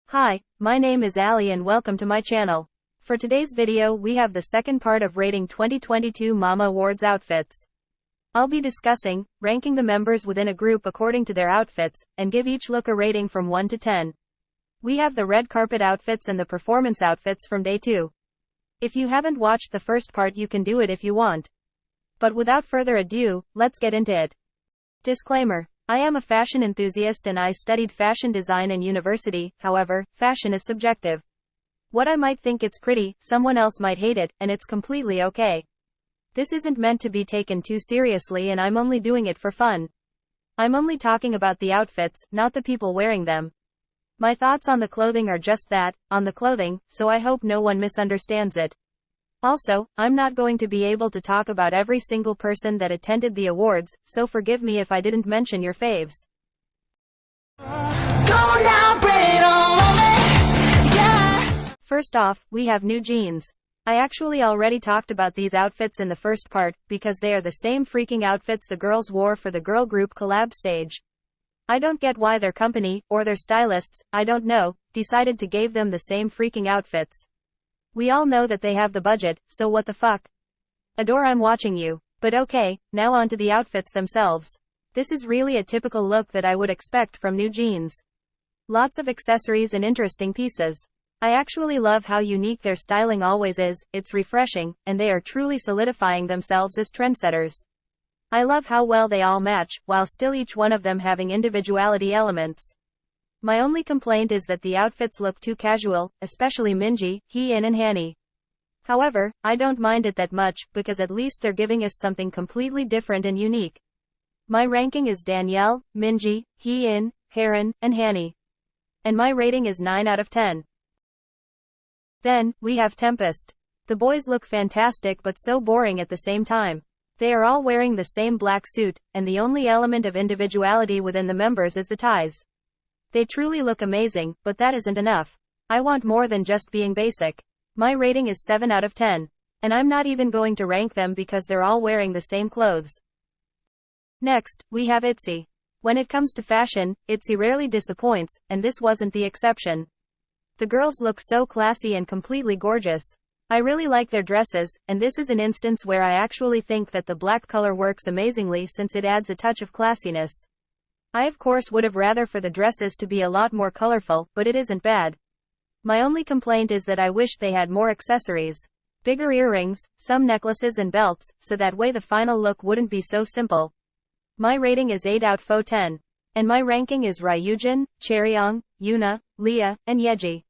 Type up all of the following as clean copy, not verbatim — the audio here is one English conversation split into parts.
Hi, my name is Ali and welcome to my channel. For today's video we have the second part of rating 2022 Mama Awards outfits. I'll be discussing, ranking the members within a group according to their outfits, and give each look a rating from 1 to 10. We have the red carpet outfits and the performance outfits from day 2. If you haven't watched the first part you can do it if you want. But without further ado, let's get into it. Disclaimer. I am a fashion enthusiast and I studied fashion design in university, however, fashion is subjective. What I might think it's pretty, someone else might hate it, and it's completely okay. This isn't meant to be taken too seriously and I'm only doing it for fun. I'm only talking about the outfits, not the people wearing them. My thoughts on the clothing are just that, on the clothing, so I hope no one misunderstands it. Also, I'm not going to be able to talk about every single person that attended the awards, so forgive me if I didn't mention your faves. First off, we have new jeans. I actually already talked about these outfits in the first part, because they are the same freaking outfits the girls wore for the girl group collab stage. I don't get why their company, or their stylists, I don't know, decided to give them the same freaking outfits. We all know that they have the budget, so what the fuck? Adore, I'm watching you. But okay, now on to the outfits themselves. This is really a typical look that I would expect from new jeans. Lots of accessories and interesting pieces. I actually love how unique their styling always is, it's refreshing, and they are truly solidifying themselves as trendsetters. I love how well they all match, while still each one of them having individuality elements. My only complaint is that the outfits look too casual, especially Minji, Hee-in and Hani. However, I don't mind it that much, because at least they're giving us something completely different and unique. My ranking is Danielle, Minji, Hee-in, Haran, and Hani. And my rating is 9 out of 10. Then, we have Tempest. The boys look fantastic but so boring at the same time. They are all wearing the same black suit, and the only element of individuality within the members is the ties. They truly look amazing, but that isn't enough. I want more than just being basic. My rating is 7 out of 10. And I'm not even going to rank them because they're all wearing the same clothes. Next, we have Itzy. When it comes to fashion, Itzy rarely disappoints, and this wasn't the exception. The girls look so classy and completely gorgeous. I really like their dresses, and this is an instance where I actually think that the black color works amazingly since it adds a touch of classiness. I of course would have rather for the dresses to be a lot more colorful, but it isn't bad. My only complaint is that I wished they had more accessories. Bigger earrings, some necklaces and belts, so that way the final look wouldn't be so simple. My rating is 8 out of 10. And my ranking is Ryujin, Chaeryeong, Yuna, Leah, and Yeji.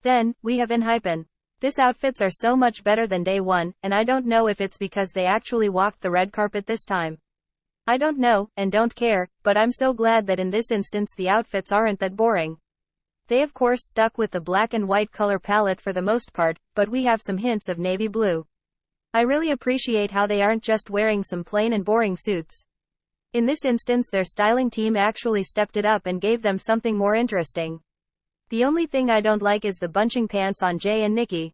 Then, we have Enhypen. These outfits are so much better than day 1, and I don't know if it's because they actually walked the red carpet this time. I don't know, and don't care, but I'm so glad that in this instance the outfits aren't that boring. They of course stuck with the black and white color palette for the most part, but we have some hints of navy blue. I really appreciate how they aren't just wearing some plain and boring suits. In this instance their styling team actually stepped it up and gave them something more interesting. The only thing I don't like is the bunching pants on Jae and Nikki.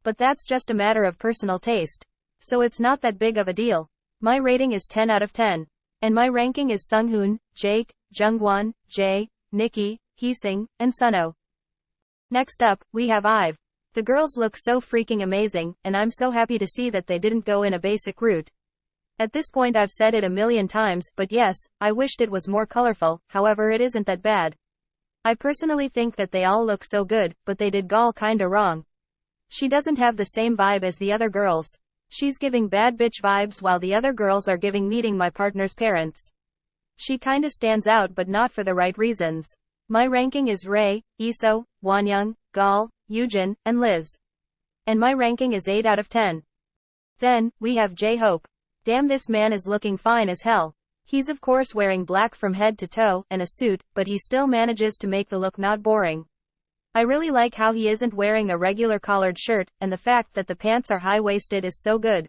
But that's just a matter of personal taste. So it's not that big of a deal. My rating is 10 out of 10. And my ranking is Sunghoon, Jake, Jungwon, Jae, Nikki, Heesung, and Sunho. Next up, we have Ive. The girls look so freaking amazing, and I'm so happy to see that they didn't go in a basic route. At this point I've said it a million times, but yes, I wished it was more colorful, however it isn't that bad. I personally think that they all look so good, but they did Gal kinda wrong. She doesn't have the same vibe as the other girls. She's giving bad bitch vibes while the other girls are giving meeting my partner's parents. She kinda stands out but not for the right reasons. My ranking is Ray, Iso, Wonyoung, Gal, Yujin, and Liz. And my ranking is 8 out of 10. Then, we have J-Hope. Damn, this man is looking fine as hell. He's of course wearing black from head to toe, and a suit, but he still manages to make the look not boring. I really like how he isn't wearing a regular collared shirt, and the fact that the pants are high-waisted is so good.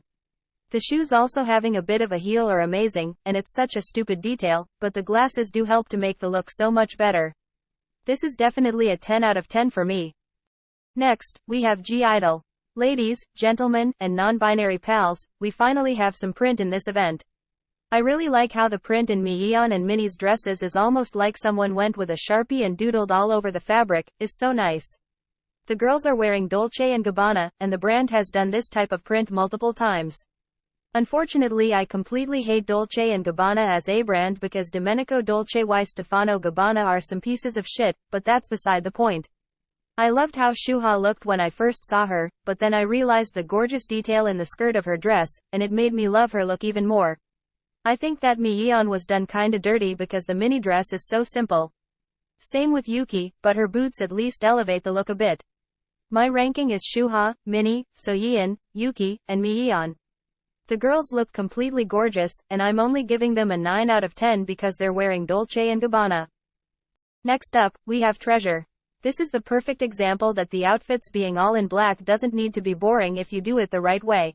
The shoes also having a bit of a heel are amazing, and it's such a stupid detail, but the glasses do help to make the look so much better. This is definitely a 10 out of 10 for me. Next, we have I-DLE. Ladies, gentlemen, and non-binary pals, we finally have some print in this event. I really like how the print in Miyeon and Minnie's dresses is almost like someone went with a Sharpie and doodled all over the fabric, is so nice. The girls are wearing Dolce & Gabbana, and the brand has done this type of print multiple times. Unfortunately, I completely hate Dolce & Gabbana as a brand because Domenico Dolce y Stefano Gabbana are some pieces of shit, but that's beside the point. I loved how Shuha looked when I first saw her, but then I realized the gorgeous detail in the skirt of her dress, and it made me love her look even more. I think that Miyeon was done kinda dirty because the mini dress is so simple. Same with Yuki, but her boots at least elevate the look a bit. My ranking is Shuha, Minnie, Soyeon, Yuki, and Miyeon. The girls look completely gorgeous, and I'm only giving them a 9 out of 10 because they're wearing Dolce & Gabbana. Next up, we have Treasure. This is the perfect example that the outfits being all in black doesn't need to be boring if you do it the right way.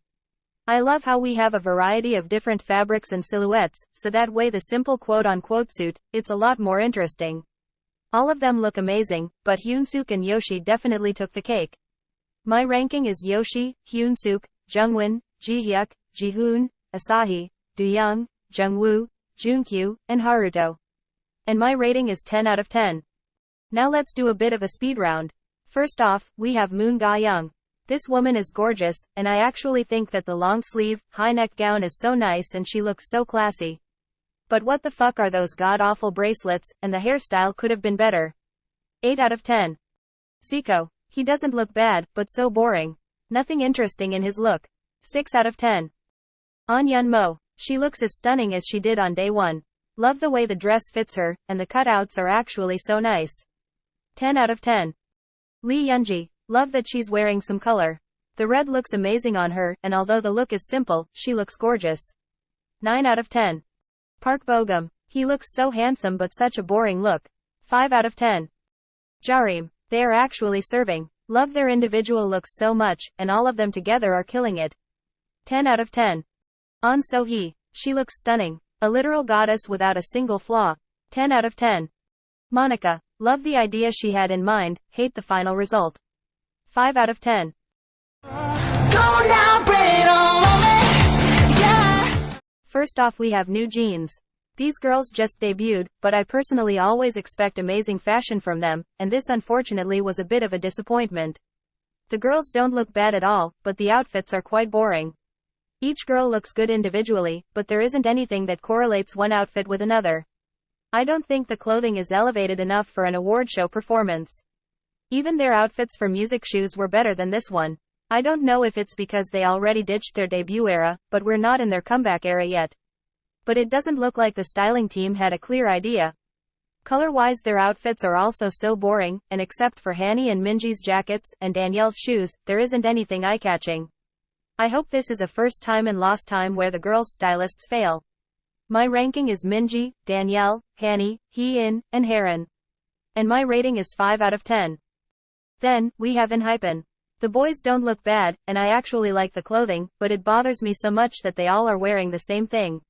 I love how we have a variety of different fabrics and silhouettes, so that way the simple quote-unquote suit, it's a lot more interesting. All of them look amazing, but Hyunsuk and Yoshi definitely took the cake. My ranking is Yoshi, Hyunsuk, Jungwon, Jihyuk, Jihoon, Asahi, Doyoung, Jungwoo, Junkyu, and Haruto. And my rating is 10 out of 10. Now let's do a bit of a speed round. First off, we have Moon Ga-young. This woman is gorgeous, and I actually think that the long sleeve, high neck gown is so nice and she looks so classy. But what the fuck are those god-awful bracelets, and the hairstyle could have been better. 8 out of 10. Zico. He doesn't look bad, but so boring. Nothing interesting in his look. 6 out of 10. An Yun-mo. She looks as stunning as she did on day 1. Love the way the dress fits her, and the cutouts are actually so nice. 10 out of 10. Lee Yoonji. Love that she's wearing some color. The red looks amazing on her, and although the look is simple, she looks gorgeous. 9 out of 10. Park Bo-gum. He looks so handsome but such a boring look. 5 out of 10. Jarim. They are actually serving. Love their individual looks so much, and all of them together are killing it. 10 out of 10. An So-hee. She looks stunning. A literal goddess without a single flaw. 10 out of 10. Monica. Love the idea she had in mind, hate the final result. 5 out of 10. First off, we have New Jeans. These girls just debuted, but I personally always expect amazing fashion from them, and this unfortunately was a bit of a disappointment. The girls don't look bad at all, but the outfits are quite boring. Each girl looks good individually, but there isn't anything that correlates one outfit with another. I don't think the clothing is elevated enough for an award show performance. Even their outfits for music shoes were better than this one. I don't know if it's because they already ditched their debut era, but we're not in their comeback era yet. But it doesn't look like the styling team had a clear idea. Color-wise, their outfits are also so boring, and except for Hanni and Minji's jackets, and Danielle's shoes, there isn't anything eye-catching. I hope this is a first time and lost time where the girls' stylists fail. My ranking is Minji, Danielle, Hanni, Hee-in, and Haran. And my rating is 5 out of 10. Then, we have Enhypen. The boys don't look bad, and I actually like the clothing, but it bothers me so much that they all are wearing the same thing.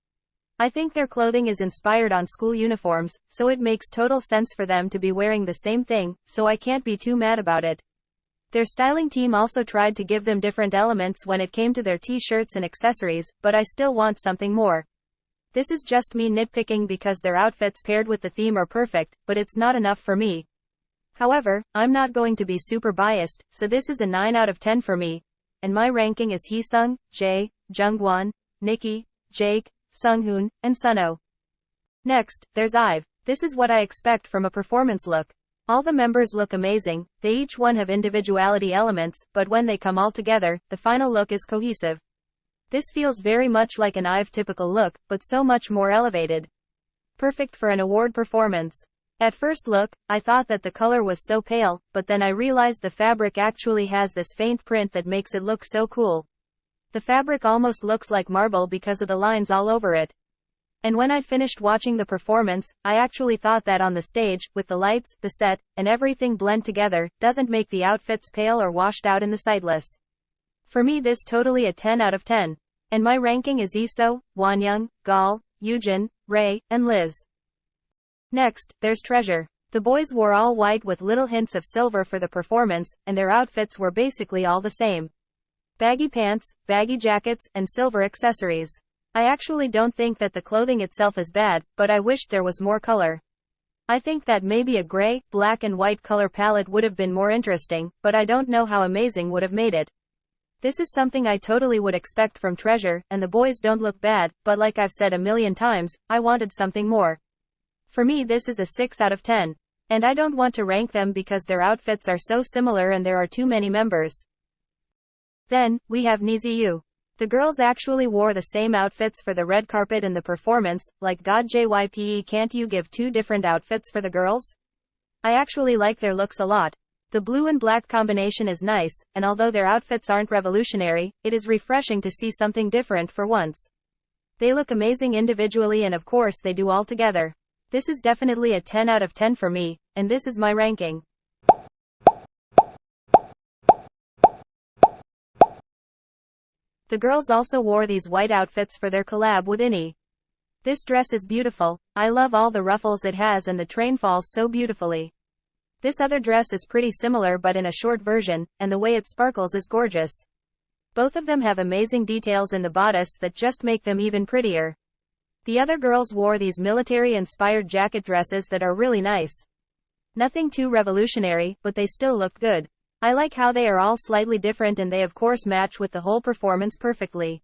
I think their clothing is inspired on school uniforms, so it makes total sense for them to be wearing the same thing, so I can't be too mad about it. Their styling team also tried to give them different elements when it came to their t-shirts and accessories, but I still want something more. This is just me nitpicking because their outfits paired with the theme are perfect, but it's not enough for me. However, I'm not going to be super biased, so this is a 9 out of 10 for me. And my ranking is Heesung, Jae, Jungwon, Nikki, Jake, Sunghoon, and Sunho. Next, there's Ive. This is what I expect from a performance look. All the members look amazing, they each one have individuality elements, but when they come all together, the final look is cohesive. This feels very much like an Ive typical look, but so much more elevated. Perfect for an award performance. At first look, I thought that the color was so pale, but then I realized the fabric actually has this faint print that makes it look so cool. The fabric almost looks like marble because of the lines all over it. And when I finished watching the performance, I actually thought that on the stage, with the lights, the set, and everything blend together, doesn't make the outfits pale or washed out in the sightless. For me, this totally a 10 out of 10. And my ranking is Iso, Wonyoung, Gal, Yujin, Ray, and Liz. Next, there's Treasure. The boys wore all white with little hints of silver for the performance, and their outfits were basically all the same. baggy pants, baggy jackets, and silver accessories. I actually don't think that the clothing itself is bad, but I wished there was more color. I think that maybe a gray, black and white color palette would have been more interesting, but I don't know how amazing would have made it. This is something I totally would expect from Treasure, and the boys don't look bad, but like I've said a million times, I wanted something more. For me this is a 6 out of 10. And I don't want to rank them because their outfits are so similar and there are too many members. Then, we have NiziU. The girls actually wore the same outfits for the red carpet and the performance, like God JYPE, can't you give 2 different outfits for the girls? I actually like their looks a lot. The blue and black combination is nice, and although their outfits aren't revolutionary, it is refreshing to see something different for once. They look amazing individually and of course they do all together. This is definitely a 10 out of 10 for me, and this is my ranking. The girls also wore these white outfits for their collab with INI. This dress is beautiful, I love all the ruffles it has and the train falls so beautifully. This other dress is pretty similar but in a short version, and the way it sparkles is gorgeous. Both of them have amazing details in the bodice that just make them even prettier. The other girls wore these military-inspired jacket dresses that are really nice. Nothing too revolutionary, but they still look good. I like how they are all slightly different and they of course match with the whole performance perfectly.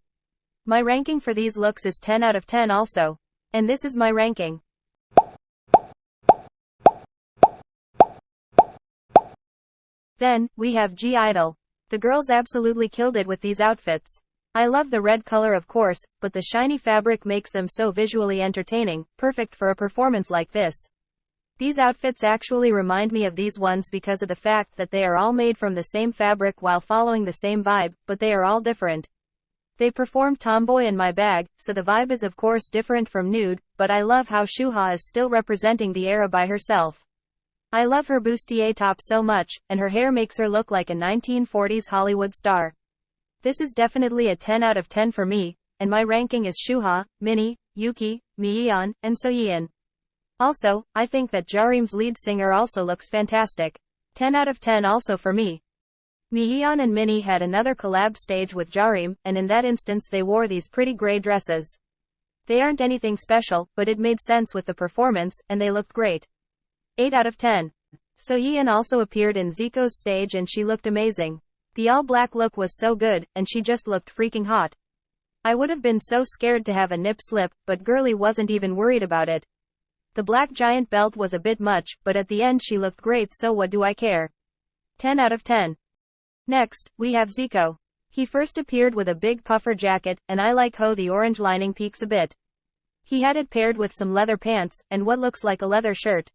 My ranking for these looks is 10 out of 10 also. And this is my ranking. Then, we have I-DLE. The girls absolutely killed it with these outfits. I love the red color of course, but the shiny fabric makes them so visually entertaining, perfect for a performance like this. These outfits actually remind me of these ones because of the fact that they are all made from the same fabric while following the same vibe, but they are all different. They performed Tomboy and My Bag, so the vibe is of course different from Nude, but I love how Shuha is still representing the era by herself. I love her bustier top so much, and her hair makes her look like a 1940s Hollywood star. This is definitely a 10 out of 10 for me, and my ranking is Shuha, Minnie, Yuki, Miyeon, and Soyeon. Also, I think that Jareem's lead singer also looks fantastic. 10 out of 10 also for me. Miyeon and Minnie had another collab stage with Jareem, and in that instance they wore these pretty gray dresses. They aren't anything special, but it made sense with the performance, and they looked great. 8 out of 10. Soyeon also appeared in Zico's stage and she looked amazing. The all-black look was so good, and she just looked freaking hot. I would have been so scared to have a nip slip, but girlie wasn't even worried about it. The black giant belt was a bit much, but at the end she looked great, so what do I care? 10 out of 10. Next, we have Zico. He first appeared with a big puffer jacket, and I like how the orange lining peaks a bit. He had it paired with some leather pants, and what looks like a leather shirt.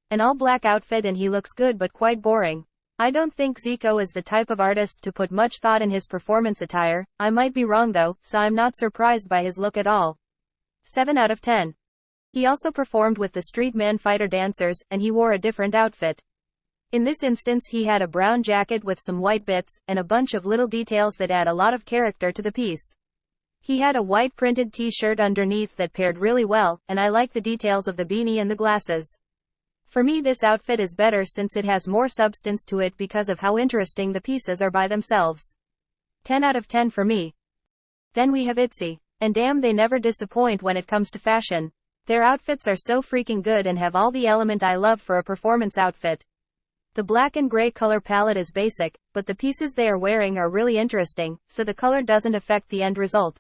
An all-black outfit and he looks good but quite boring. I don't think Zico is the type of artist to put much thought in his performance attire. I might be wrong though, so I'm not surprised by his look at all. 7 out of 10. He also performed with the Street Man Fighter dancers, and he wore a different outfit. In this instance he had a brown jacket with some white bits, and a bunch of little details that add a lot of character to the piece. He had a white printed t-shirt underneath that paired really well, and I like the details of the beanie and the glasses. For me this outfit is better since it has more substance to it because of how interesting the pieces are by themselves. 10 out of 10 for me. Then we have Itzy. And damn, they never disappoint when it comes to fashion. Their outfits are so freaking good and have all the element I love for a performance outfit. The black and gray color palette is basic, but the pieces they are wearing are really interesting, so the color doesn't affect the end result.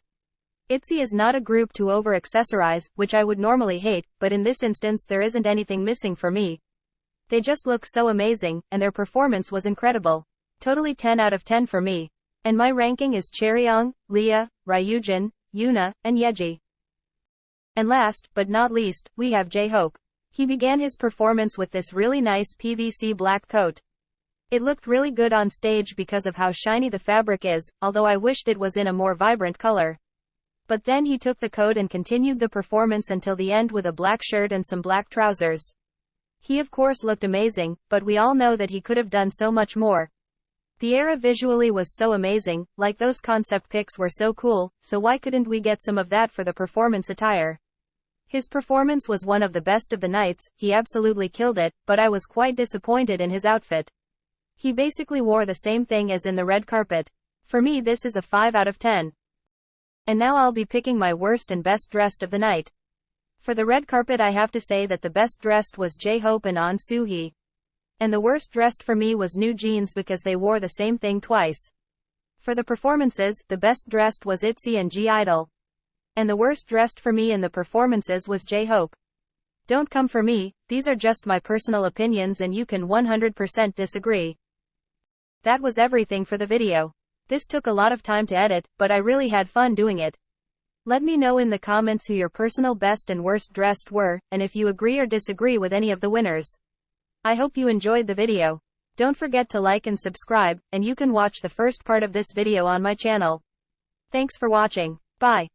Itzy is not a group to over-accessorize, which I would normally hate, but in this instance there isn't anything missing for me. They just look so amazing, and their performance was incredible. Totally 10 out of 10 for me. And my ranking is Chaeryeong, Leah, Ryujin, Yuna, and Yeji. And last, but not least, we have J-Hope. He began his performance with this really nice PVC black coat. It looked really good on stage because of how shiny the fabric is, although I wished it was in a more vibrant color. But then he took the coat and continued the performance until the end with a black shirt and some black trousers. He of course looked amazing, but we all know that he could have done so much more. The era visually was so amazing, like those concept pics were so cool, so why couldn't we get some of that for the performance attire? His performance was one of the best of the nights, he absolutely killed it, but I was quite disappointed in his outfit. He basically wore the same thing as in the red carpet. For me this is a 5 out of 10. And now I'll be picking my worst and best dressed of the night. For the red carpet I have to say that the best dressed was J-Hope and An Soo-hee. And the worst dressed for me was New Jeans because they wore the same thing twice. For the performances, the best dressed was Itzy and I-DLE. And the worst dressed for me in the performances was J-Hope. Don't come for me, these are just my personal opinions and you can 100% disagree. That was everything for the video. This took a lot of time to edit, but I really had fun doing it. Let me know in the comments who your personal best and worst dressed were, and if you agree or disagree with any of the winners. I hope you enjoyed the video. Don't forget to like and subscribe, and you can watch the first part of this video on my channel. Thanks for watching. Bye.